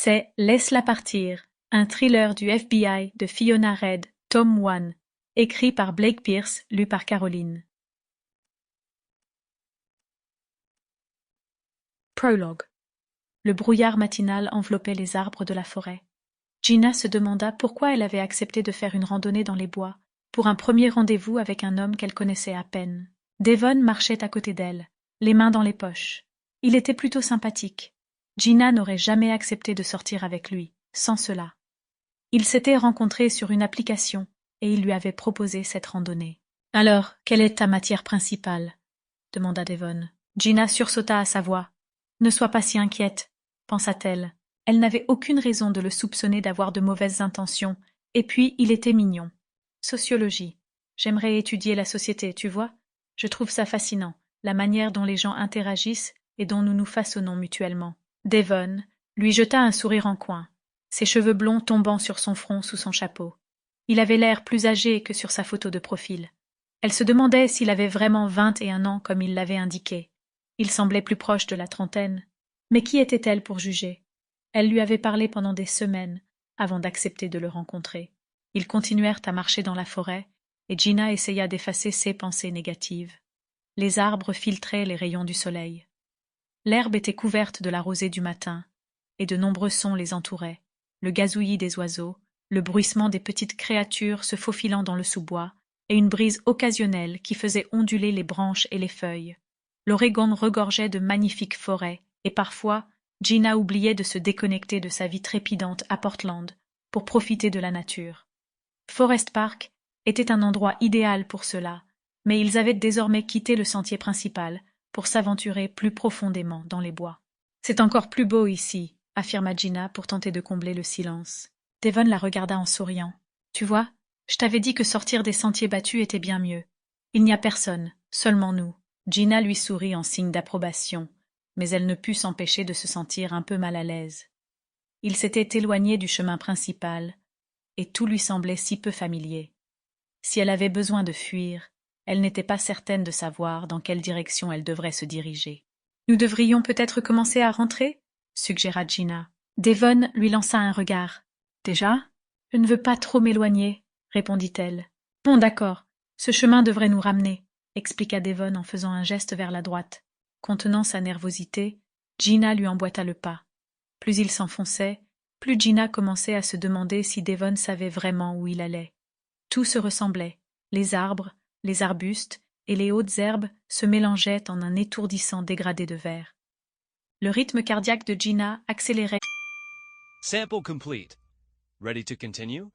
C'est Laisse-la partir, un thriller du FBI de Fiona Reid, tome 1, écrit par Blake Pierce, lu par Caroline. Prologue. Le brouillard matinal enveloppait les arbres de la forêt. Gina se demanda pourquoi elle avait accepté de faire une randonnée dans les bois, pour un premier rendez-vous avec un homme qu'elle connaissait à peine. Devon marchait à côté d'elle, les mains dans les poches. Il était plutôt sympathique. Gina n'aurait jamais accepté de sortir avec lui, sans cela. Ils s'étaient rencontrés sur une application, et il lui avait proposé cette randonnée. « Alors, quelle est ta matière principale ?» demanda Devon. Gina sursauta à sa voix. « Ne sois pas si inquiète, » pensa-t-elle. Elle n'avait aucune raison de le soupçonner d'avoir de mauvaises intentions, et puis il était mignon. Sociologie. J'aimerais étudier la société, tu vois. Je trouve ça fascinant, la manière dont les gens interagissent et dont nous nous façonnons mutuellement. Devon lui jeta un sourire en coin, ses cheveux blonds tombant sur son front sous son chapeau. Il avait l'air plus âgé que sur sa photo de profil. Elle se demandait s'il avait vraiment 21 ans comme il l'avait indiqué. Il semblait plus proche de la trentaine. Mais qui était-elle pour juger? Elle lui avait parlé pendant des semaines avant d'accepter de le rencontrer. Ils continuèrent à marcher dans la forêt, et Gina essaya d'effacer ses pensées négatives. Les arbres filtraient les rayons du soleil. L'herbe était couverte de la rosée du matin, et de nombreux sons les entouraient, le gazouillis des oiseaux, le bruissement des petites créatures se faufilant dans le sous-bois, et une brise occasionnelle qui faisait onduler les branches et les feuilles. L'Oregon regorgeait de magnifiques forêts, et parfois, Gina oubliait de se déconnecter de sa vie trépidante à Portland pour profiter de la nature. Forest Park était un endroit idéal pour cela, mais ils avaient désormais quitté le sentier principal pour s'aventurer plus profondément dans les bois. « C'est encore plus beau ici, » affirma Gina pour tenter de combler le silence. Devon la regarda en souriant. « Tu vois, je t'avais dit que sortir des sentiers battus était bien mieux. Il n'y a personne, seulement nous. » Gina lui sourit en signe d'approbation, mais elle ne put s'empêcher de se sentir un peu mal à l'aise. Il s'était éloigné du chemin principal, et tout lui semblait si peu familier. Si elle avait besoin de fuir, elle n'était pas certaine de savoir dans quelle direction elle devrait se diriger. « Nous devrions peut-être commencer à rentrer ?» suggéra Gina. Devon lui lança un regard. « Déjà ? Je ne veux pas trop m'éloigner, » répondit-elle. « Bon, d'accord, ce chemin devrait nous ramener, » expliqua Devon en faisant un geste vers la droite. Contenant sa nervosité, Gina lui emboîta le pas. Plus il s'enfonçait, plus Gina commençait à se demander si Devon savait vraiment où il allait. Tout se ressemblait, les arbres, les arbustes et les hautes herbes se mélangeaient en un étourdissant dégradé de vert. Le rythme cardiaque de Gina accélérait. Sample complete. Ready to continue?